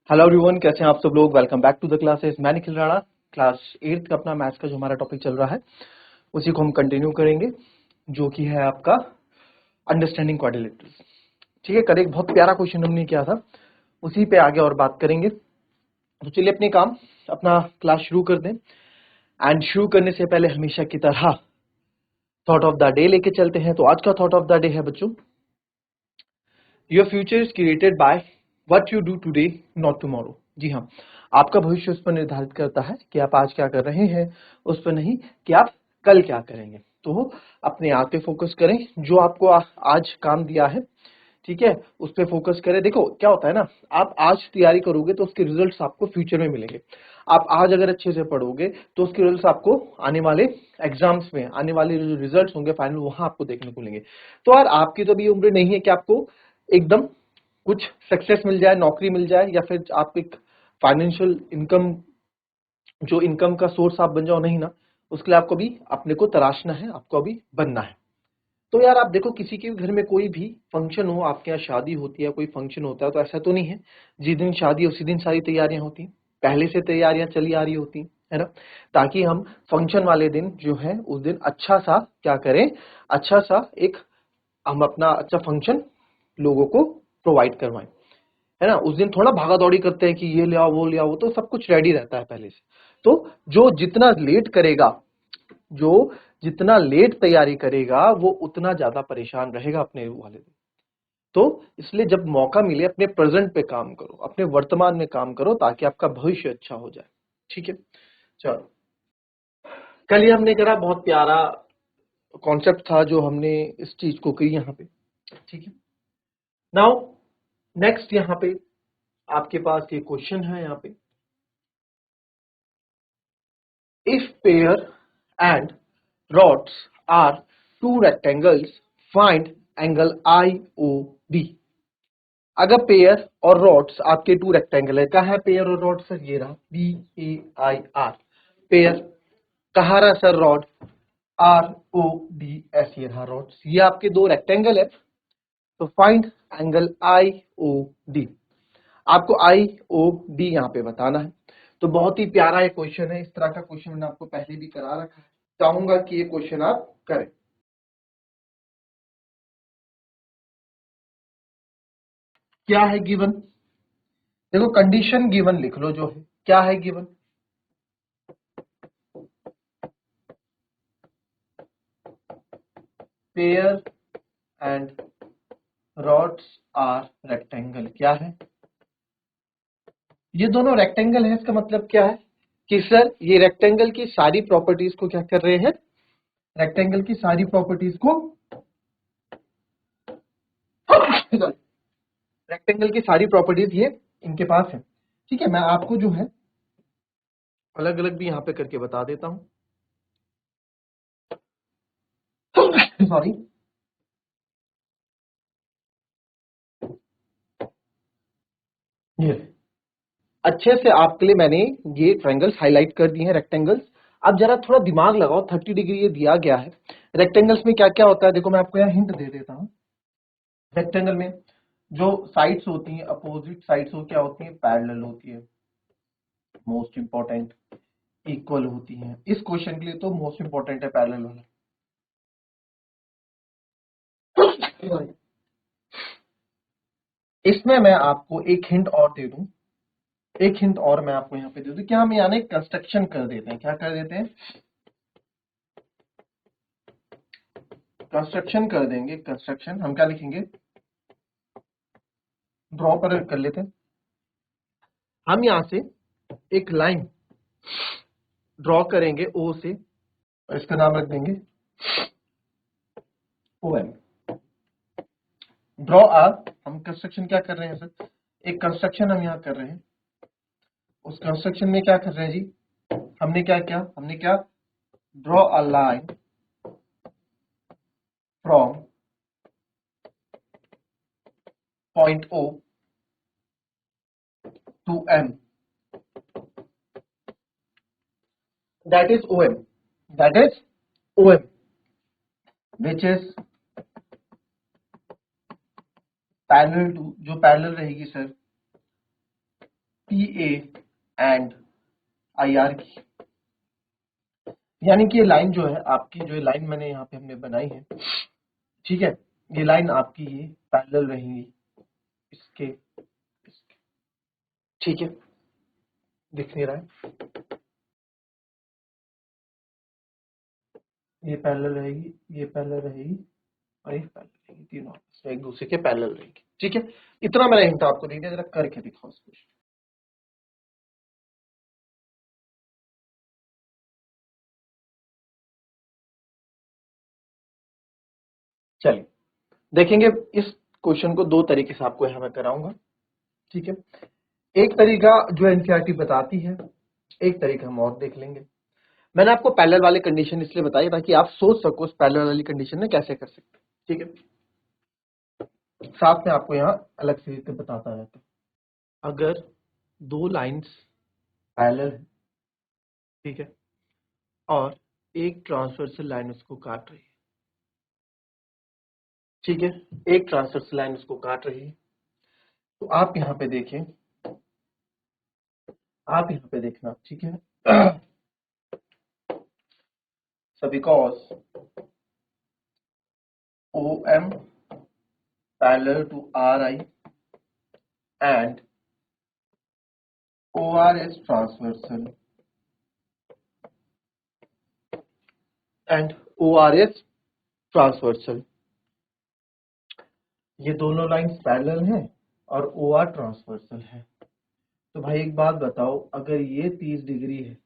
Hello everyone, कैसे हैं आप सब लोग। Welcome back to the classes. मैं निखिल राणा। क्लास 8 का अपना मैथ्स का जो हमारा टॉपिक चल रहा है उसी को हम कंटिन्यू करेंगे, जो कि है आपका अंडरस्टैंडिंग क्वाड्रिलेटरल्स। ठीक है, कल एक बहुत प्यारा क्वेश्चन हमने किया था, उसी पे आगे और बात करेंगे। तो चलिए अपने काम अपना क्लास शुरू कर दें। एंड शुरू करने से पहले हमेशा की तरह थॉट ऑफ द डे लेके चलते हैं। तो आज का थॉट ऑफ द डे है बच्चों, your future is created by what you do today not tomorrow. जी हाँ, आपका भविष्य उस पर निर्धारित करता है कि आप आज क्या कर रहे हैं, उस पर नहीं कि आप कल क्या करेंगे। तो अपने आप पे फोकस करें, जो आपको आज काम दिया है, ठीक है, उस पे फोकस करें। देखो क्या होता है ना, आप आज तैयारी करोगे तो उसके रिजल्ट्स आपको फ्यूचर में मिलेंगे। आप आज अगर अच्छे से पढ़ोगे तो उसके रिजल्ट्स आपको आने वाले एग्जाम्स में, आने वाले जो रिजल्ट्स होंगे फाइनल, वहां आपको देखने को मिलेंगे। तो यार आपकी तो अभी उम्र नहीं है कि आपको एकदम कुछ सक्सेस मिल जाए, नौकरी मिल जाए, या फिर आप एक फाइनेंशियल इनकम, जो इनकम का सोर्स आप बन जाओ, नहीं ना। उसके लिए आपको भी अपने को तराशना है, आपको अभी बनना है। तो यार आप देखो, किसी के घर में कोई भी फंक्शन हो, आपके यहाँ शादी होती है, कोई फंक्शन होता है, तो ऐसा तो नहीं है जिस दिन शादी है उसी दिन सारी तैयारियां होती हैं। पहले से तैयारियां चली आ रही होती हैं, है ना, ताकि हम फंक्शन वाले दिन जो है उस दिन अच्छा सा क्या करें, अच्छा सा एक हम अपना अच्छा फंक्शन लोगों को प्रोवाइड करवाएं, है ना। उस दिन थोड़ा भागा दौड़ी करते हैं कि ये ले आओ वो ले आओ, तो सब कुछ रेडी रहता है पहले से। तो जो जितना लेट करेगा, जो जितना लेट तैयारी करेगा, वो उतना ज्यादा परेशान रहेगा अपने वाले दिन। तो इसलिए जब मौका मिले अपने प्रेजेंट पे काम करो, अपने वर्तमान में काम करो, ताकि आपका भविष्य अच्छा हो जाए। ठीक है, चलो। कल ये हमने करा, बहुत प्यारा कॉन्सेप्ट था जो हमने इस चीज को की यहाँ पे। ठीक है, नाउ नेक्स्ट यहाँ पे आपके पास ये क्वेश्चन है यहाँ पे, if pair and rods are two rectangles, find angle IOB। अगर पेयर और रॉड्स आपके टू रेक्टेंगल है, कहा है पेयर और रॉड सर, ये रहा BAIR पेयर, कहा रहा सर रॉड RODS, ये रहा रॉड्स, ये आपके दो रेक्टेंगल है। तो फाइंड एंगल IOD, आपको IOD यहाँ पे बताना है। तो बहुत ही प्यारा ये क्वेश्चन है, इस तरह का क्वेश्चन मैंने आपको पहले भी करा रखा है, चाहूंगा कि ये क्वेश्चन आप करें। क्या है गिवन, देखो कंडीशन गिवन लिख लो, जो है क्या है given, pair and rods are rectangle. क्या है, ये दोनों रेक्टेंगल है, इसका मतलब क्या है कि सर ये रेक्टेंगल की सारी प्रॉपर्टीज को क्या कर रहे हैं, रेक्टेंगल की सारी प्रॉपर्टीज को रेक्टेंगल की सारी प्रॉपर्टीज ये इनके पास है। ठीक है, मैं आपको जो है अलग अलग भी यहां पे करके बता देता हूं। सॉरी, ये अच्छे से आपके लिए मैंने ये ट्रायंगल्स हाईलाइट कर दिए हैं, रेक्टेंगल्स। अब जरा थोड़ा दिमाग लगाओ, 30 डिग्री ये दिया गया है, रेक्टेंगल्स में क्या क्या होता है, देखो मैं आपको यहाँ हिंट दे देता हूँ। रेक्टेंगल में जो साइड्स होती हैं, अपोजिट साइड्स हो क्या होती हैं, पैरेलल होती है, मोस्ट इंपॉर्टेंट, इक्वल होती हैं। इस क्वेश्चन के लिए तो मोस्ट इंपॉर्टेंट है पैरेलल वाला। इसमें मैं आपको एक हिंट और दे दूं, एक हिंट और मैं आपको यहाँ पे दे दूं, क्या हम यानी कंस्ट्रक्शन कर देते हैं, क्या कर देते हैं, कंस्ट्रक्शन कर देंगे। कंस्ट्रक्शन हम क्या लिखेंगे, ड्रॉ पर कर लेते हैं। हम यहां से एक लाइन ड्रॉ करेंगे ओ से, और इसका नाम रख देंगे OM। ड्रॉ आर, हम कंस्ट्रक्शन क्या कर रहे हैं सर, एक कंस्ट्रक्शन हम यहाँ कर रहे हैं। उस कंस्ट्रक्शन में क्या कर रहे हैं जी, हमने क्या किया, हमने क्या, draw a line from point O to M, that is OM, that is OM, which is parallel to, जो पैरेलल रहेगी sir T A and I R की, यानी कि ये लाइन जो है आपकी, जो लाइन मैंने यहाँ पे हमने बनाई है, ठीक है, ये लाइन आपकी ये पैरेलल रहेंगी इसके, ठीक है, दिख नहीं रहा है, ये पैरेलल रहेगी, ये पैरेलल रहेगी और ये पैरेलल रहेगी, तीनों आपस में एक दूसरे के पैरेलल रहेगी, ठीक है। इतना मैंने हिंट आपको दे दिया, जरा करके दिखाओ इसको। चलिए देखेंगे इस क्वेश्चन को दो तरीके से आपको यहाँ मैं कराऊंगा, ठीक है। एक तरीका जो एनसीईआरटी बताती है, एक तरीका हम और देख लेंगे। मैंने आपको पैरेलल वाली कंडीशन इसलिए बताई ताकि आप सोच सको उस पैरेलल वाली कंडीशन में कैसे कर सकते, ठीक है। साथ में आपको यहाँ अलग से बताता रहता, अगर दो लाइंस पैरेलल है, ठीक है, और एक ट्रांसवर्सल लाइन उसको काट रही है, ठीक है, एक ट्रांसवर्सल लाइन उसको काट रही है, तो आप यहाँ पे देखें, आप यहाँ पे देखना, ठीक है। So because OM parallel to RI and OR is transversal and OR is transversal, ये दोनों लाइंस पैरेलल हैं और OR ट्रांसवर्सल है। तो भाई एक बात बताओ, अगर ये 30 डिग्री है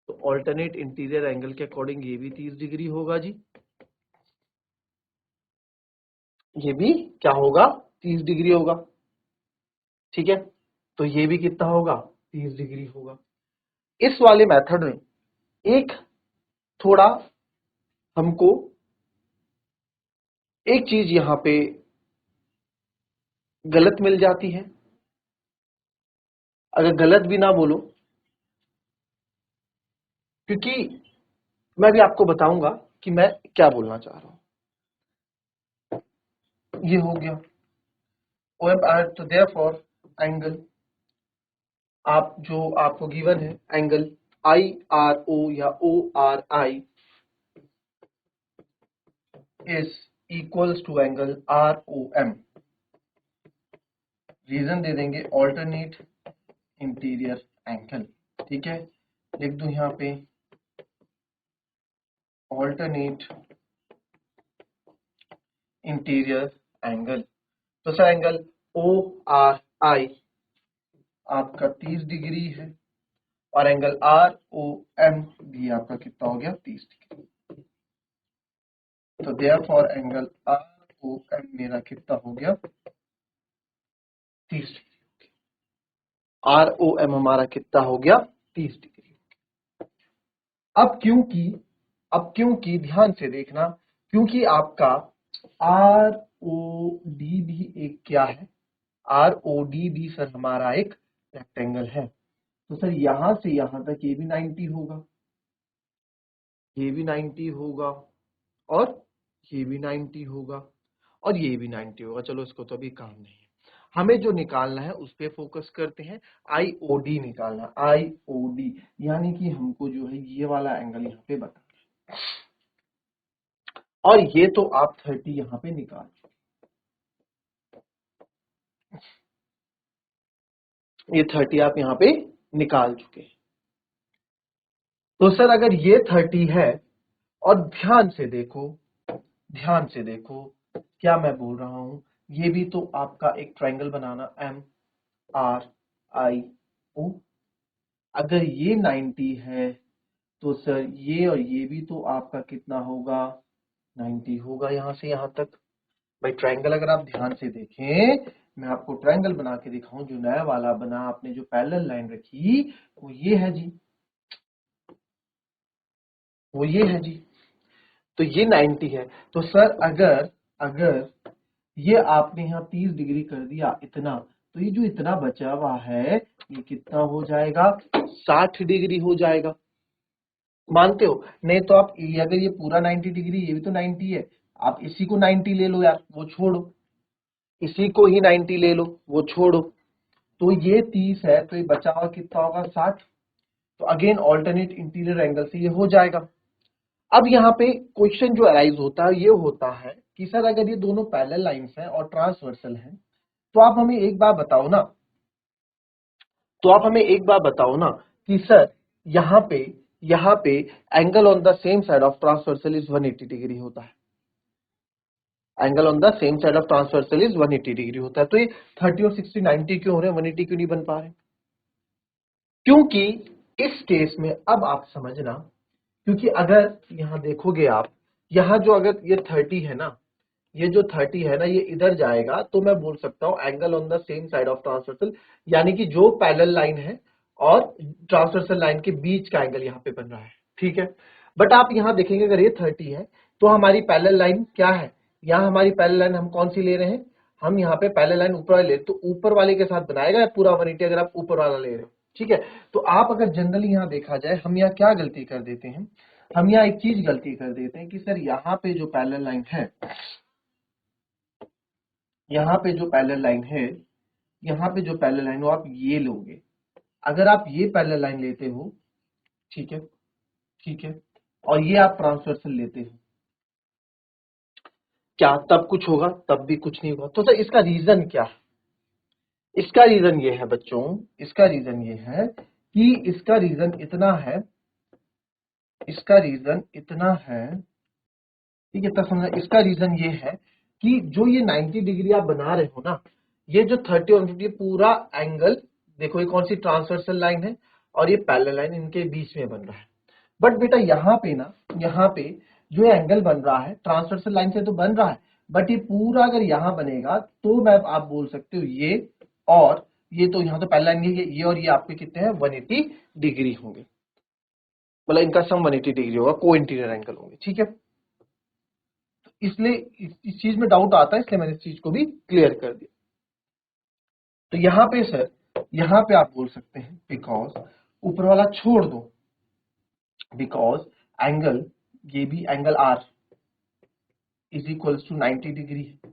तो ऑल्टरनेट इंटीरियर एंगल के अकॉर्डिंग ये भी 30 डिग्री होगा जी, ये भी क्या होगा, 30 डिग्री होगा, ठीक है। तो ये भी कितना होगा, 30 डिग्री होगा। इस वाले मेथड में एक थोड़ा हमको एक चीज यहां पे गलत मिल जाती है, अगर गलत भी ना बोलो, क्योंकि मैं भी आपको बताऊंगा कि मैं क्या बोलना चाह रहा हूं। ये हो गया OM, तो देयरफॉर एंगल आप जो आपको गिवन है एंगल IRO या ORI is equals to angle ROM, reason दे देंगे ऑल्टरनेट इंटीरियर एंगल, ठीक है। लिख दूं यहाँ पे ऑल्टरनेट इंटीरियर एंगल, तो सर एंगल ORI आपका 30 डिग्री है और एंगल ROM भी आपका कितना हो गया, 30 डिग्री। तो देयरफॉर एंगल ROM मेरा कितना हो गया, 30 डिग्री। ROM हमारा कितना हो गया, 30 डिग्री। अब क्योंकि ध्यान से देखना, क्योंकि आपका ROD भी एक क्या है, ROD भी सर हमारा एक रेक्टेंगल है, तो सर यहां से यहां तक ये भी 90 होगा, ये भी 90 होगा और ये भी 90 होगा और ये भी 90 होगा। चलो इसको तो अभी काम नहीं है, हमें जो निकालना है उस पे फोकस करते हैं, IOD निकालना, IOD यानी कि हमको जो है ये वाला एंगल यहाँ पे बताना है, और ये तो आप 30 यहाँ पे निकाल चुके, ये 30 आप यहाँ पे निकाल चुके हैं। तो सर अगर ये 30 है और ध्यान से देखो क्या मैं बोल रहा हूं, ये भी तो आपका एक ट्रायंगल बनाना MRIO, अगर ये 90 है तो सर ये और ये भी तो आपका कितना होगा, 90 होगा यहां से यहां तक। भाई ट्रायंगल अगर आप ध्यान से देखें, मैं आपको ट्रायंगल बना के दिखाऊं, जो नया वाला बना आपने जो पैरेलल लाइन रखी वो ये है जी, वो ये है जी, तो ये 90 है। तो सर अगर ये आपने यहाँ 30 डिग्री कर दिया इतना, तो ये जो इतना बचा हुआ है ये कितना हो जाएगा, 60 डिग्री हो जाएगा, मानते हो? नहीं तो आप अगर ये पूरा 90 डिग्री, ये भी तो 90 है, आप इसी को 90 ले लो यार, वो छोड़ो, इसी को ही 90 ले लो, वो छोड़ो, तो ये 30 है, तो ये बचा हुआ कितना होगा 60। तो अगेन ऑल्टरनेट इंटीरियर एंगल से ये हो जाएगा। अब यहाँ पे क्वेश्चन जो अराइज होता है ये होता है कि सर अगर ये दोनों पैरेलल लाइंस हैं और ट्रांसवर्सल हैं, तो आप हमें एक बार बताओ ना, कि सर यहाँ पे angle on the same side of transversal is 180 degree होता है। Angle on the same side of transversal is 180 degree होता है। तो ये 30 और 60 90 क्यों हो रहे हैं, 180 क्यों नहीं बन पा रहे? क्योंकि इस केस में अब आप समझना, क्योंकि अगर यहां देखोगे आप, यहां जो अगर ये 30 है ना, ये जो 30 है ना, ये इधर जाएगा तो मैं बोल सकता हूं angle on the same side of transversal, यानी कि जो पैरेलल लाइन है और ट्रांसवर्सल लाइन के बीच का एंगल यहाँ पे बन रहा है, ठीक है। बट आप यहाँ देखेंगे अगर ये 30 है तो हमारी पैरेलल लाइन क्या है, यहाँ हमारी पैरेलल लाइन हम कौन सी ले रहे हैं, हम यहाँ पे पैरेलल लाइन ऊपर वाले ले, तो ऊपर वाले के साथ बनाएगा पूरा 180 अगर आप ऊपर वाला ले रहे हो, ठीक है। तो आप अगर जनरली यहाँ देखा जाए, हम यहाँ क्या गलती कर देते हैं, हम यहाँ एक चीज गलती कर देते हैं कि सर यहाँ पे जो पैरेलल लाइन है, यहाँ पे जो पैरेलल लाइन है, यहाँ पे जो पैरेलल लाइन हो आप ये लोगे, अगर आप ये पैरेलल लाइन लेते हो, ठीक है, ठीक है, और ये आप ट्रांसवर्सल लेते हो, क्या तब कुछ होगा? तब भी कुछ नहीं होगा। तो सर इसका रीजन क्या है? इसका रीजन ये है बच्चों, इसका रीजन ये है कि इसका रीजन इतना है, इसका रीजन इतना है, ठीक है, तब समझा। इसका रीजन ये है कि जो ये 90 डिग्री आप बना रहे हो ना, ये जो 30 और 50 पूरा एंगल, देखो ये कौन सी ट्रांसवर्सल लाइन है और ये पैरेलल लाइन, इनके बीच में बन रहा है। बट बेटा यहाँ पे ना, यहाँ पे जो एंगल बन रहा है ट्रांसवर्सल लाइन से तो बन रहा है, बट ये पूरा अगर यहाँ बनेगा तो मैं आप बोल सकते हो ये और ये, तो यहाँ तो पैरेलल लाइन ये और ये आपके कितने हैं 180 डिग्री होंगे, मतलब इनका सम 180 डिग्री होगा, को इंटीरियर एंगल होंगे, ठीक है। इसलिए इस चीज में डाउट आता है, इसलिए मैंने इस चीज को भी क्लियर कर दिया। तो यहाँ पे सर, यहाँ पे आप बोल सकते हैं बिकॉज ऊपर वाला छोड़ दो, बिकॉज एंगल, ये भी angle R is equals to 90 degree है,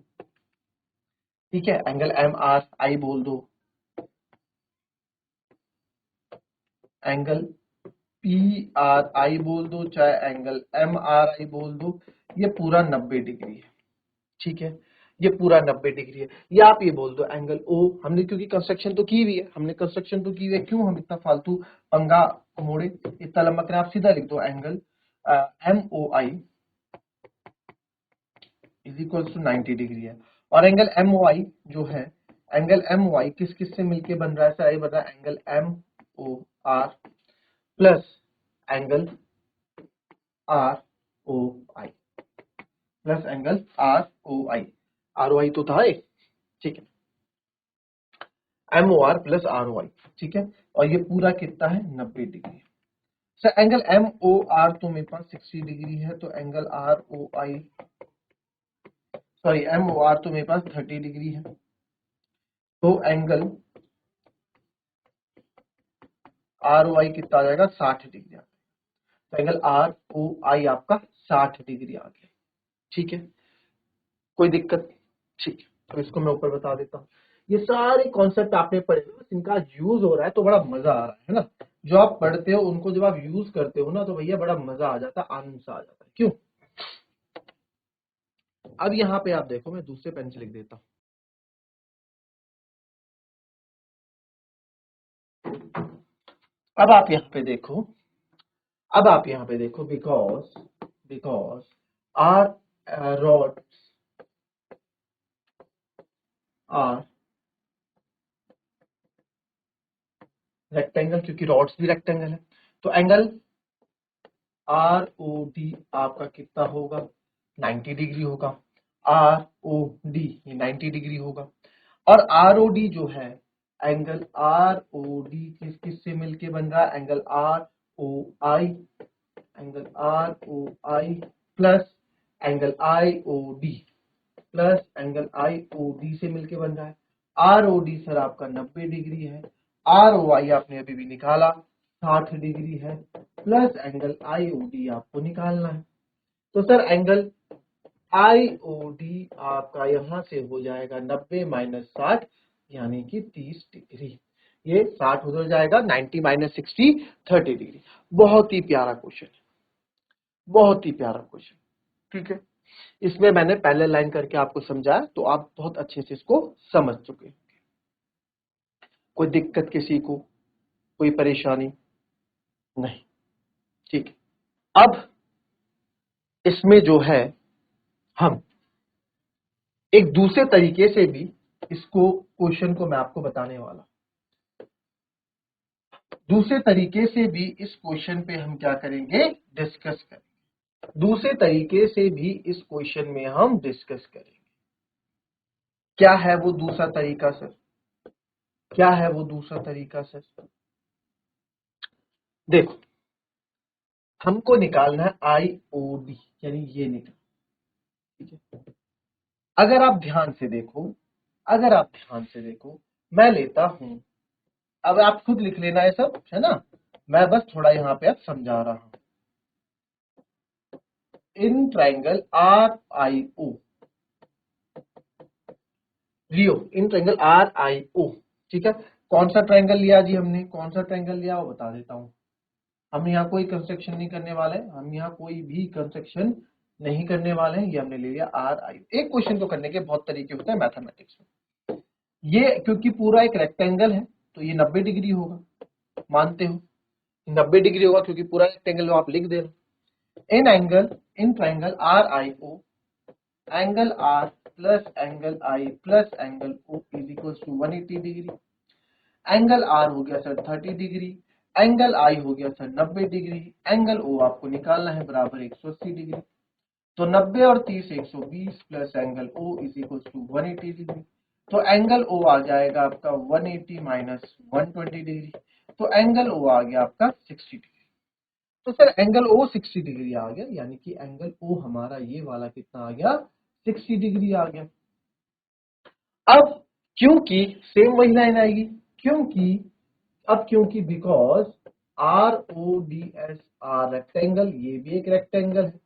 ठीक है। एंगल एम आर आई बोल दो, एंगल पी आर आई बोल दो, चाहे एंगल एम आर आई बोल दो, ये पूरा 90 डिग्री है, ठीक है, ये पूरा 90 डिग्री है। या आप ये बोल दो एंगल ओ, हमने क्योंकि कंस्ट्रक्शन तो की हुई है, क्यों हम इतना फालतू पंगा मोड़े, इतना लंबा करें, आप सीधा लिख दो angle M O I is equal to 90 degree है। और एंगल एम ओ आई जो है, एंगल एम ओ आई किस किस से मिलके बन रहा है सर, ये बन रहा है angle M O R plus angle R O I, plus angle R O I, R O I तो था एक, ठीक है, M O R plus R O I, ठीक है। और ये पूरा कितना है 90 degree. Sir angle M O R तो मेरे पास 60 डिग्री है, तो angle R O I, sorry M O R तो मेरे पास 30 डिग्री है, तो एंगल आर ओ आई कितना आ जाएगा 60 डिग्री आ जाएगा। तो एंगल आर ओ आई आपका 60 डिग्री आ गया, ठीक है, कोई दिक्कत? ठीक है, तो इसको मैं ऊपर बता देता हूँ। ये सारे कॉन्सेप्ट आपने पढ़े, बस इनका यूज हो रहा है तो बड़ा मजा आ रहा है ना। जो आप पढ़ते हो उनको जब आप यूज करते हो ना, तो भैया बड़ा मजा आ जाता है, आनंद सा आ जाता है, क्यों? अब यहाँ पे आप देखो, मैं दूसरे पेन से लिख देता हूँ। अब आप यहाँ पे देखो, because our rods are rectangle, क्योंकि रॉड्स भी रेक्टेंगल है, तो एंगल आर ओ डी आपका कितना होगा 90 डिग्री होगा, आर ओ डी ये 90 डिग्री होगा। और आर ओ डी जो है, एंगल आर ओ डी किस किस से मिलके बन रहा है, angle R O I, angle R O I plus angle I O D, plus angle I O D से मिलके बन रहा है। आर ओ डी सर आपका 90 डिग्री है, आर ओ आई आपने अभी भी निकाला 60 डिग्री है, plus angle I O D आपको निकालना है। तो sir angle I O D आपका यहां से हो जाएगा 90 माइनस 60, यानी कि 30 डिग्री। ये 60 उधर जाएगा, 90 माइनस 60 30 डिग्री। बहुत ही प्यारा क्वेश्चन है, बहुत ही प्यारा क्वेश्चन। ठीक है, इसमें मैंने पहले लाइन करके आपको समझाया, तो आप बहुत अच्छे से इसको समझ चुके हैं। कोई दिक्कत किसी को, कोई परेशानी नहीं? ठीक है, अब इसमें जो है हम एक दूसरे तरीके से भी इसको क्वेश्चन को मैं आपको बताने वाला। दूसरे तरीके से भी इस क्वेश्चन पे हम क्या करेंगे, डिस्कस करेंगे। दूसरे तरीके से भी इस क्वेश्चन में हम डिस्कस करेंगे। क्या है वो दूसरा तरीका सर? क्या है वो दूसरा तरीका सर? देखो, हमको निकालना है आईओडी, यानी ये निकाल। ठीक है, अगर आप ध्यान से देखो, अगर आप ध्यान से देखो, मैं लेता हूं, अब आप खुद लिख लेना है सब, है ना, मैं बस थोड़ा यहां पे अब समझा रहा हूं। In triangle R I O, लियो in triangle R I O. ठीक है, कौन सा ट्राइंगल लिया जी हमने, कौन सा ट्राइंगल लिया वो बता देता हूं। हम यहाँ कोई कंस्ट्रक्शन नहीं करने वाले, हम यहाँ कोई भी कंस्ट्रक्शन नहीं करने वाले हैं। ये हमने ले लिया आर आई। एक क्वेश्चन को करने के बहुत तरीके होते हैं मैथमेटिक्स में। ये क्योंकि पूरा एक रेक्टेंगल है तो ये 90 डिग्री होगा, मानते हो 90 डिग्री होगा क्योंकि पूरा रेक्टेंगल आप लिख दे रहे। In triangle R I O, angle R plus angle I plus angle O is equal to 180 degree. Angle R हो गया सर 30 डिग्री, एंगल आई हो गया सर 90 डिग्री, एंगल ओ आपको निकालना है बराबर 180 डिग्री। तो 90 और 30 120 plus angle O is equal to 180 degree. तो एंगल ओ आ जाएगा आपका 180 माइनस 120 डिग्री। तो एंगल ओ आ गया आपका 60 डिग्री। तो सर एंगल ओ 60 डिग्री आ गया, यानी कि एंगल ओ हमारा ये वाला कितना आ गया, 60 डिग्री आ गया। अब क्योंकि सेम वही लाइन आएगी, क्योंकि because R O D S are rectangle, ये भी एक रेक्टेंगल है।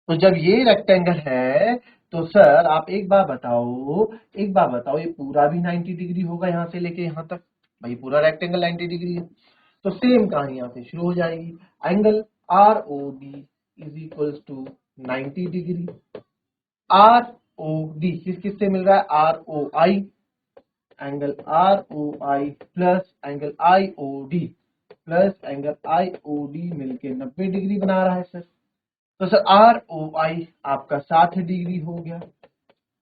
तो जब ये रेक्टेंगल है तो सर आप एक बार बताओ, ये पूरा भी 90 डिग्री होगा यहां से लेके यहां तक? भाई पूरा रेक्टेंगल 90 डिग्री है। तो सेम कहानी यहां से शुरू हो जाएगी। Angle R O D is equal to 90 degree. R O D किससे मिल रहा है, R O I, angle R O I plus angle I O D plus angle I O D मिलके 90 डिग्री बना रहा है सर। तो सर आर ओ आई आपका 60 डिग्री हो गया,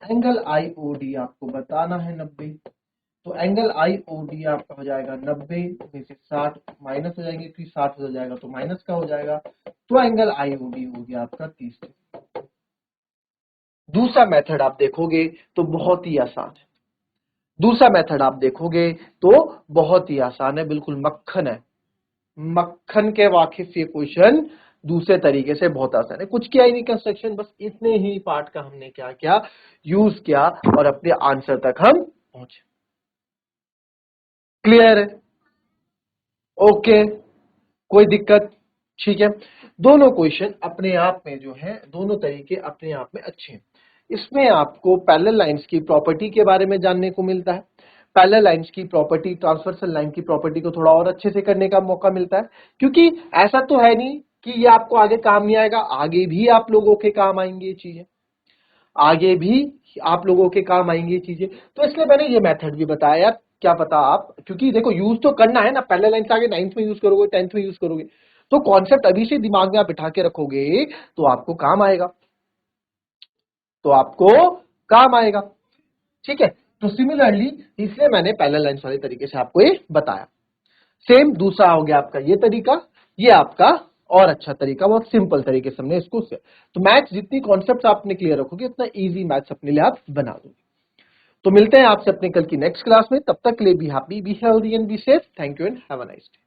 एंगल आई ओ डी आपको बताना है 90। तो एंगल आई ओ डी आपका हो जाएगा 90 में से 60 माइनस हो जाएंगे, फिर 60 हो जाएगा तो माइनस का हो जाएगा। तो एंगल आई ओ डी हो गया आपका 30 डिग्री। दूसरा मेथड आप देखोगे तो बहुत ही आसान है, दूसरा मेथड आप देखोगे तो बहुत ही आसान है, बिल्कुल मक्खन है, मक्खन के वाकिफ ये क्वेश्चन दूसरे तरीके से बहुत आसान है। कुछ किया ही नहीं कंस्ट्रक्शन, बस इतने ही पार्ट का हमने क्या किया, यूज किया और अपने आंसर तक हम पहुंचे। क्लियर है? ओके, कोई दिक्कत? ठीक है, दोनों क्वेश्चन अपने आप में जो है, दोनों तरीके अपने आप में अच्छे हैं। इसमें आपको पैरेलल लाइंस की प्रॉपर्टी के बारे में जानने को मिलता है। पैरेलल लाइंस की प्रॉपर्टी, ट्रांसवर्सल लाइन की प्रॉपर्टी को थोड़ा और अच्छे से करने का मौका मिलता है, क्योंकि ऐसा तो है नहीं कि ये आपको आगे काम नहीं आएगा, आगे भी आप लोगों के काम आएंगी ये चीजें, आगे भी आप लोगों के काम आएंगी ये चीजें। तो इसलिए मैंने ये मेथड भी बताया यार, क्या पता आप, क्योंकि देखो यूज तो करना है ना, पैरेलल लाइन से आगे 9th में यूज करोगे, 10th में यूज करोगे, तो कॉन्सेप्ट अभी से दिमाग में आप बिठा के रखोगे तो आपको काम आएगा, तो आपको काम आएगा। ठीक है, तो सिमिलरली इसलिए मैंने पैरेलल लाइंस वाले तरीके से आपको ये बताया। सेम दूसरा हो गया आपका ये तरीका, ये आपका और अच्छा तरीका, बहुत सिंपल तरीके से हमने इसको से। तो मैथ्स जितनी कॉन्सेप्ट आपने क्लियर रखोगे उतना इजी मैथ्स अपने लिए आप बना दोगे। तो मिलते हैं आपसे अपने कल की नेक्स्ट क्लास में, तब तक के लिए be happy, be healthy and be safe. Thank you and have a nice day.